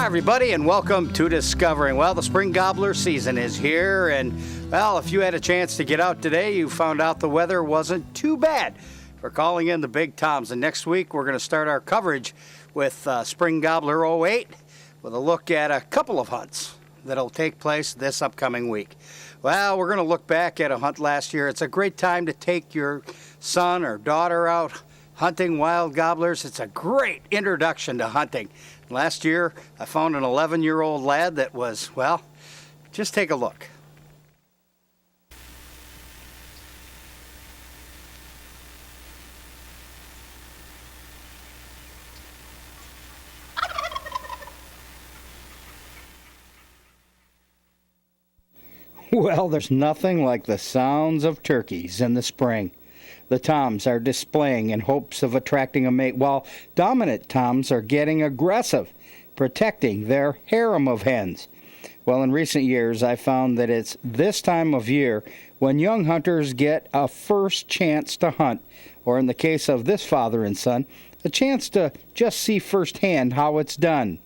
Hi, everybody, and welcome to Discovering. Well, the spring gobbler season is here, and, well, if you had a chance to get out today, you found out the weather wasn't too bad for calling in the Big Toms. And next week, we're going to start our coverage with Spring Gobbler '08 with a look at a couple of hunts that'll take place this upcoming week. Well, we're going to look back at a hunt last year. It's a great time to take your son or daughter out hunting wild gobblers. It's a great introduction to hunting. Last year, I found an 11-year-old lad that was, well, just take a look. Well, there's nothing like the sounds of turkeys in the spring. The toms are displaying in hopes of attracting a mate, while dominant toms are getting aggressive, protecting their harem of hens. Well, in recent years, I found that it's this time of year when young hunters get a first chance to hunt, or in the case of this father and son, a chance to just see firsthand how it's done.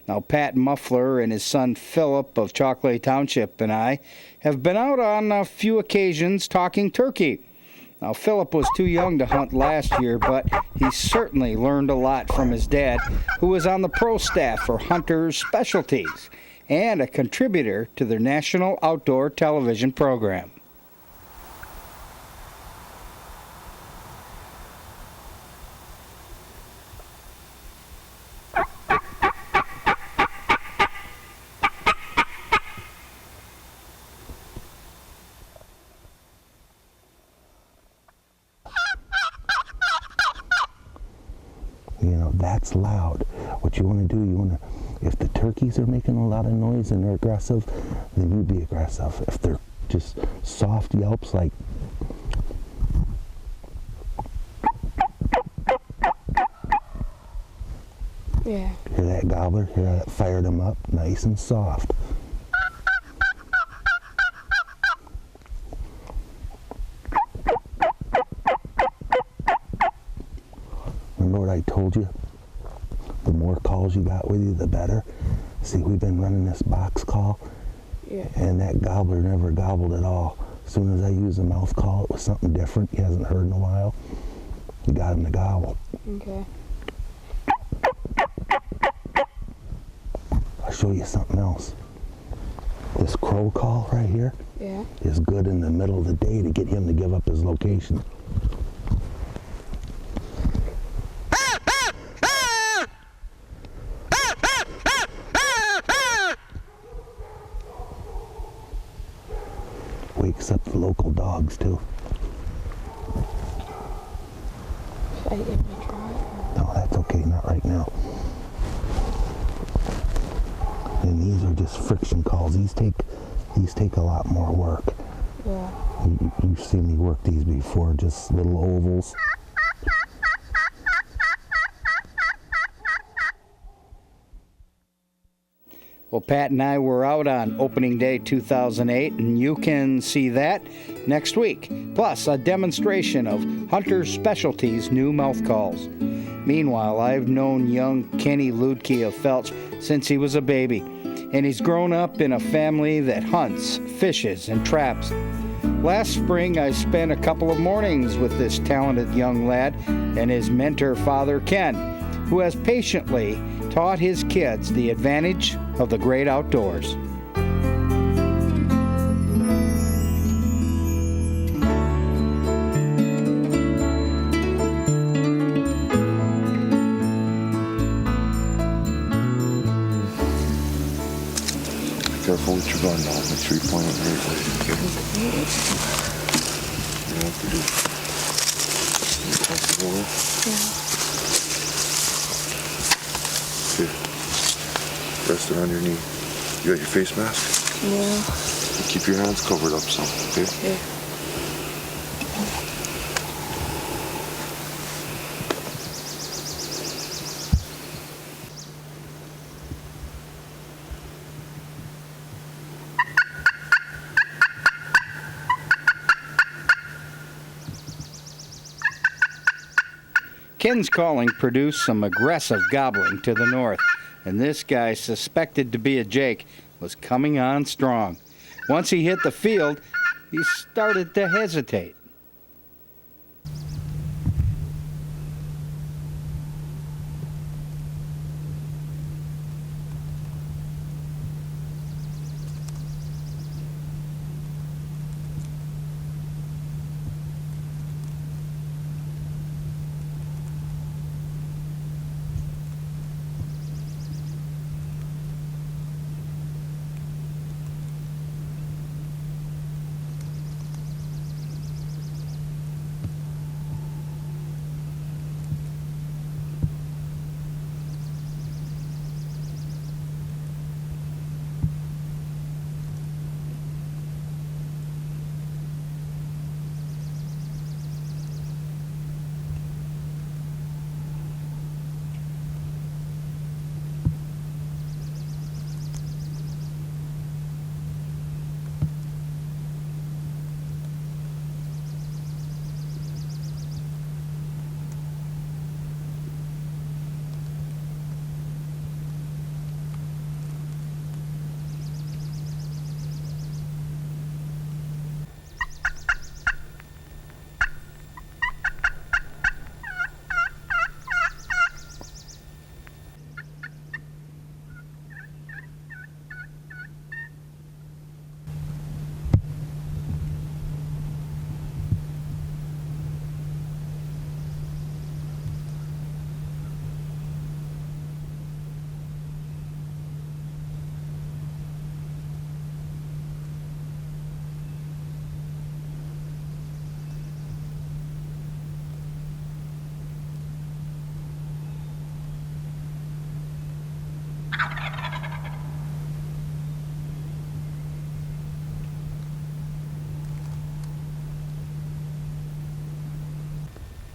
Now, Pat Muffler and his son Philip of Chalkley Township and I have been out on a few occasions talking turkey. Now, Philip was too young to hunt last year, but he certainly learned a lot from his dad, who was on the pro staff for Hunters Specialties and a contributor to their national outdoor television program. That's loud. What you want to do, if the turkeys are making a lot of noise and they're aggressive, then you be aggressive. If they're just soft yelps like yeah. Hear that gobbler? Hear that fired them up? Nice and soft. Remember what I told you? The more calls you got with you, the better. See, we've been running this box call, yeah. And that gobbler never gobbled at all. As soon as I used a mouth call, it was something different he hasn't heard in a while. You got him to gobble. Okay. I'll show you something else. This crow call right here, yeah, is good in the middle of the day to get him to give up his location. Wakes up the local dogs too. Should I even try? No, that's okay, not right now. And these are just friction calls. These take a lot more work. Yeah. You've seen me work these before, just little ovals. Well, Pat and I were out on opening day 2008, and you can see that next week. Plus, a demonstration of Hunters Specialties' new mouth calls. Meanwhile, I've known young Kenny Ludke of Felch since he was a baby, and he's grown up in a family that hunts, fishes, and traps. Last spring, I spent a couple of mornings with this talented young lad and his mentor, Father Ken, who has patiently taught his kids the advantage of the great outdoors. Careful with your gun now. Make sure you point it right where you can. You have to do. You comfortable there? Yeah. Okay. Rest it on your knee. You got your face mask? Yeah. And keep your hands covered up some, okay? Yeah. Ken's calling produced some aggressive gobbling to the north. and this guy, suspected to be a Jake, was coming on strong. Once he hit the field, he started to hesitate.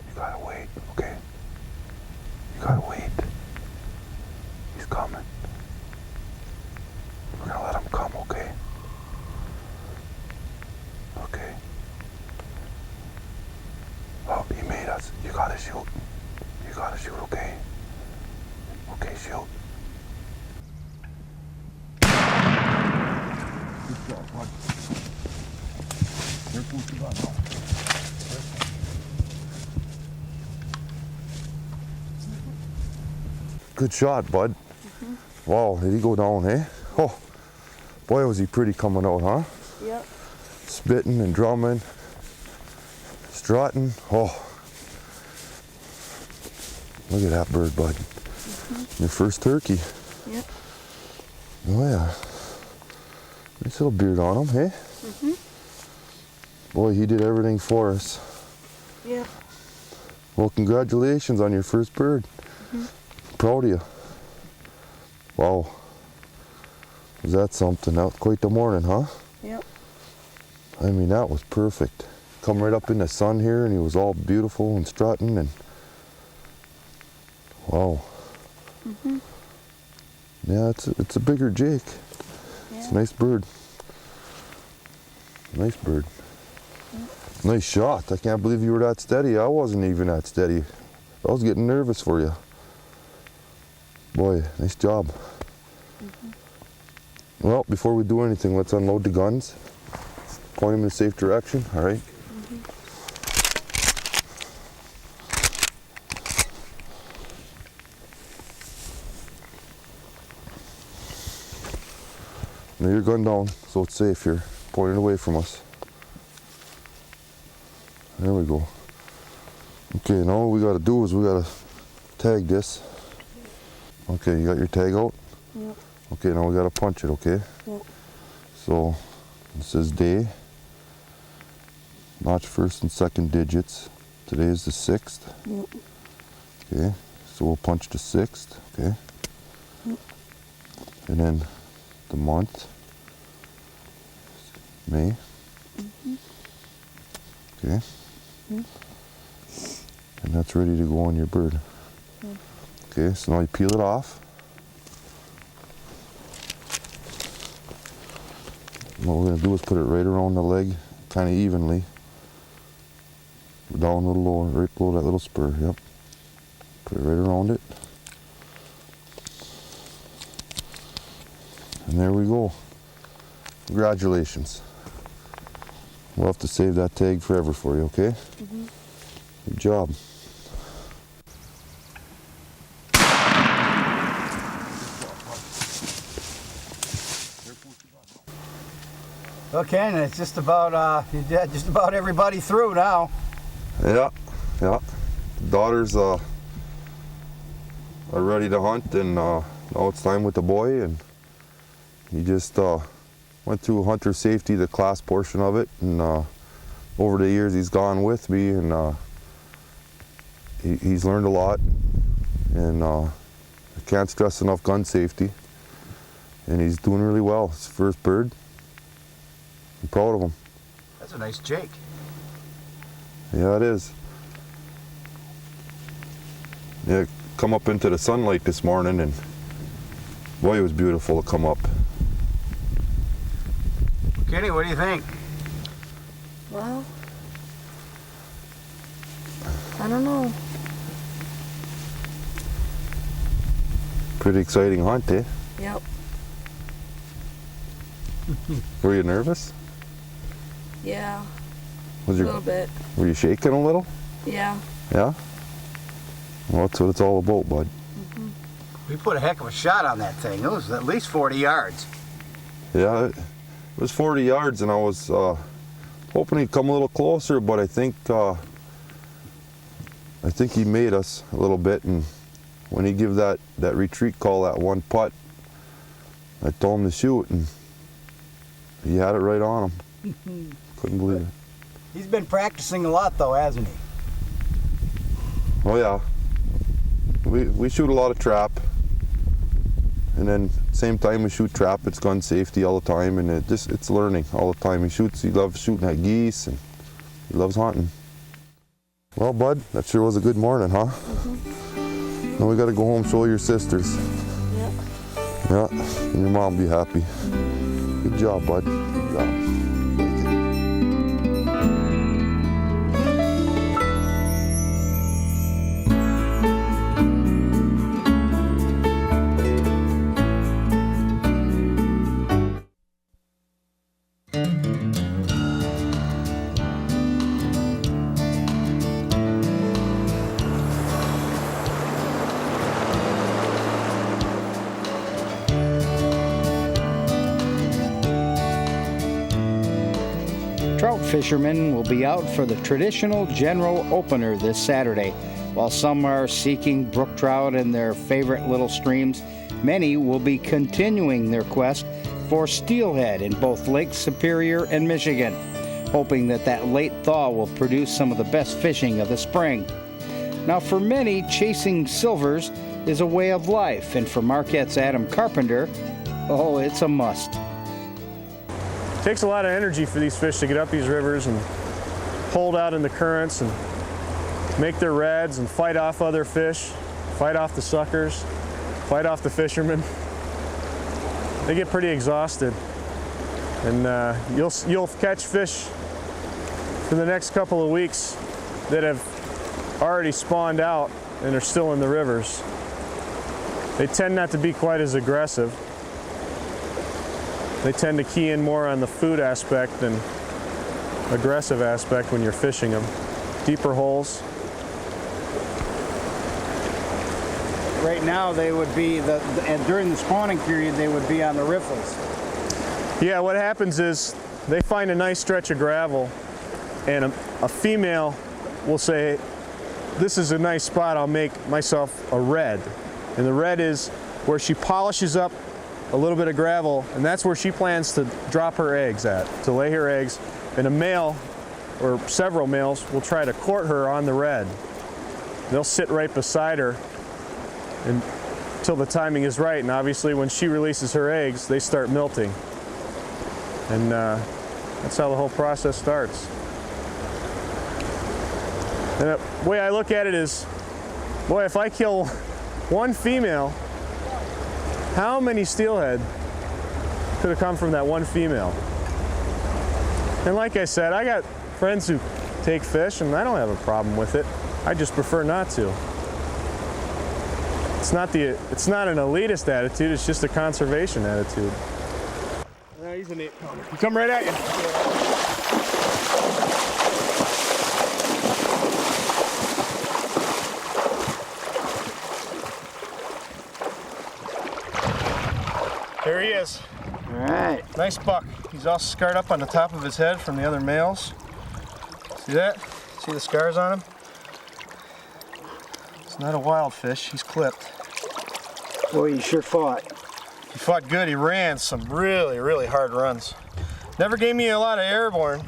You gotta wait, okay? You gotta wait. He's coming. We're gonna let him come, okay? Okay. Oh, he made us. You gotta shoot. You gotta shoot, okay? Okay, shoot. Good job, bud. Careful with your gun, huh? Good shot, bud. Wow, did he go down, eh? Oh, boy, was he pretty coming out, huh? Yep. Spitting and drumming, strutting. Oh, look at that bird, bud. Your first turkey. Yep. Oh, yeah. Nice little beard on him, eh? Boy, he did everything for us. Yep. Well, congratulations on your first bird. Proud of you. Wow. Was that something? That was quite the morning, huh? Yep. I mean, that was perfect. Come right up in the sun here and he was all beautiful and strutting and wow. Yeah, it's a bigger Jake. It's a nice bird. Nice bird. Nice shot. I can't believe you were that steady. I wasn't even that steady. I was getting nervous for you. Boy, nice job. Well, before we do anything, let's unload the guns. Point them in a safe direction, all right? Lay your gun down so it's safe here. Point it away from us. There we go. Okay, now what we gotta do is we gotta tag this. Okay, you got your tag out? Yep. Okay, now we gotta punch it, okay? Yep. So, this is day. Notch first and second digits. Today is the 6th. Yep. Okay, so we'll punch the 6th, okay? Yep. And then the month, May. Okay. And that's ready to go on your bird. Okay, so now you peel it off. What we're going to do is put it right around the leg, kind of evenly. Down a little lower, right below that little spur, yep. Put it right around it. And there we go. Congratulations. We'll have to save that tag forever for you, okay? Mm-hmm. Good job. Okay, and it's just about just about everybody through now. Yeah, yeah. The daughters are ready to hunt, and now it's time with the boy. And he just went through hunter safety, the class portion of it, and over the years he's gone with me, and he's learned a lot. And I can't stress enough gun safety. And he's doing really well. His first bird. I'm proud of him. That's a nice Jake. Yeah, it is. Yeah, come up into the sunlight this morning, and boy, it was beautiful to come up. Kenny, what do you think? Well, I don't know. Pretty exciting hunt, eh? Yep. Were you nervous? Yeah. Was A little bit. Were you shaking a little? Yeah. Yeah? Well, that's what it's all about, bud. We put a heck of a shot on that thing. It was at least 40 yards. Yeah, it was 40 yards, and I was hoping he'd come a little closer, but I think he made us a little bit, and when he gave that retreat call, that one putt, I told him to shoot, and he had it right on him. Couldn't believe it. He's been practicing a lot, though, hasn't he? Oh yeah, we shoot a lot of trap, and then same time we shoot trap, it's gun safety all the time, and it's learning all the time. He loves shooting at geese, and he loves hunting. Well, bud, that sure was a good morning, huh? Now we gotta go home, show your sisters. Yep. Yeah, and your mom will be happy. Good job, bud. Good job. Trout fishermen will be out for the traditional general opener this Saturday. While some are seeking brook trout in their favorite little streams, many will be continuing their quest for steelhead in both Lake Superior and Michigan, hoping that late thaw will produce some of the best fishing of the spring. Now, for many, chasing silvers is a way of life, and for Marquette's Adam Carpenter, oh, it's a must. It takes a lot of energy for these fish to get up these rivers and hold out in the currents and make their reds and fight off other fish, fight off the suckers, fight off the fishermen. They get pretty exhausted, and you'll catch fish for the next couple of weeks that have already spawned out and are still in the rivers. They tend not to be quite as aggressive. They tend to key in more on the food aspect than aggressive aspect when you're fishing them. Deeper holes. Right now, they would be, and during the spawning period, they would be on the riffles. Yeah, what happens is they find a nice stretch of gravel, and a female will say, this is a nice spot, I'll make myself a red. And the red is where she polishes up a little bit of gravel, and that's where she plans to drop her eggs at, to lay her eggs. And a male, or several males, will try to court her on the red. They'll sit right beside her until the timing is right, and obviously when she releases her eggs, they start milting. And that's how the whole process starts. And the way I look at it is, boy, if I kill one female, how many steelhead could have come from that one female? And like I said, I got friends who take fish, and I don't have a problem with it. I just prefer not to. It's not an elitist attitude, it's just a conservation attitude. He's an 8-pounder. He come right at you. There he is. All right. Nice buck. He's all scarred up on the top of his head from the other males. See that? See the scars on him? It's not a wild fish. He's clipped. Boy, you sure fought. He fought good. He ran some really, really hard runs. Never gave me a lot of airborne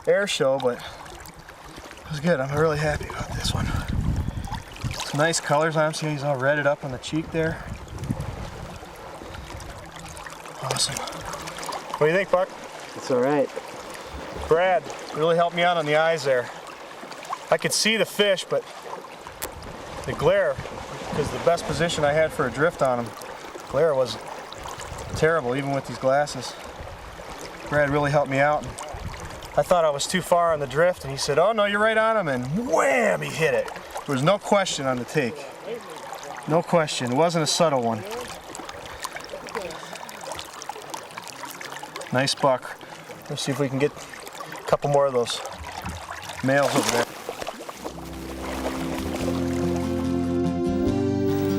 air show, but it was good. I'm really happy about this one. Some nice colors on him. See, he's all redded up on the cheek there. Awesome. What do you think, Buck? It's all right. Brad really helped me out on the eyes there. I could see the fish, but the glare is the best position I had for a drift on him. Glare was terrible, even with these glasses. Brad really helped me out. I thought I was too far on the drift, and he said, "Oh no, you're right on him," and wham, he hit it. There was no question on the take. No question. It wasn't a subtle one. Nice buck. Let's see if we can get a couple more of those males over there.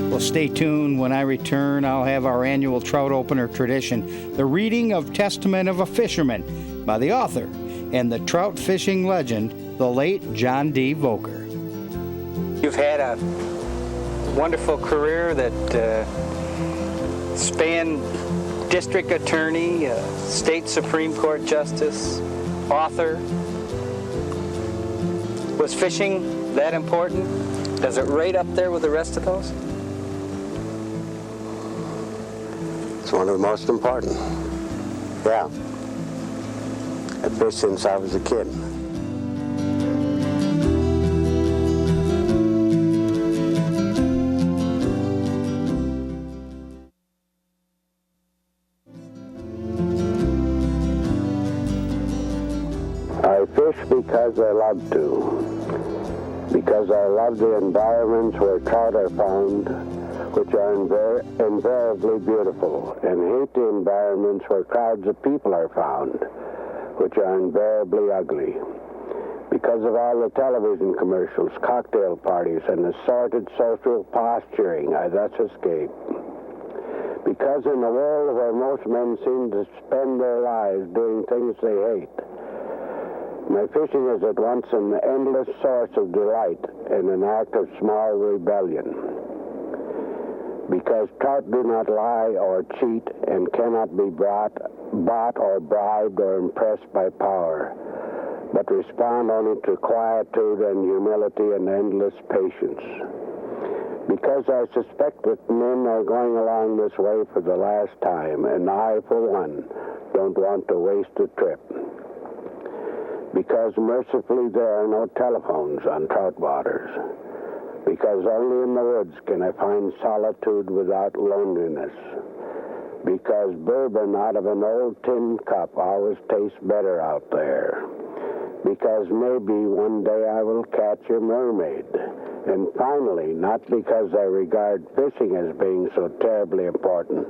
Well, stay tuned. When I return, I'll have our annual trout opener tradition, the reading of Testament of a Fisherman by the author and the trout fishing legend, the late John D. Voker. You've had a wonderful career that spanned district attorney, state Supreme Court justice, author. Was fishing that important? Does it rate up there with the rest of those? It's one of the most important. Yeah. I've fished since I was a kid. I fish because I love to. Because I love the environments where trout are found, which are invariably beautiful, and hate the environments where crowds of people are found, which are invariably ugly. Because of all the television commercials, cocktail parties, and assorted social posturing I thus escape. Because in a world where most men seem to spend their lives doing things they hate, my fishing is at once an endless source of delight and an act of small rebellion. Because trout do not lie or cheat and cannot be bought or bribed or impressed by power, but respond only to quietude and humility and endless patience. Because I suspect that men are going along this way for the last time, and I, for one, don't want to waste a trip. Because mercifully there are no telephones on trout waters. Because only in the woods can I find solitude without loneliness. Because bourbon out of an old tin cup always tastes better out there. Because maybe one day I will catch a mermaid. And finally, not because I regard fishing as being so terribly important,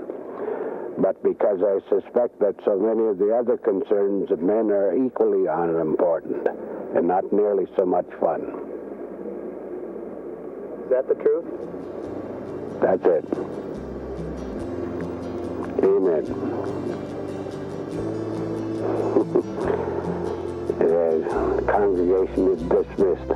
but because I suspect that so many of the other concerns of men are equally unimportant and not nearly so much fun. Is that the truth? That's it. Amen. The congregation is dismissed.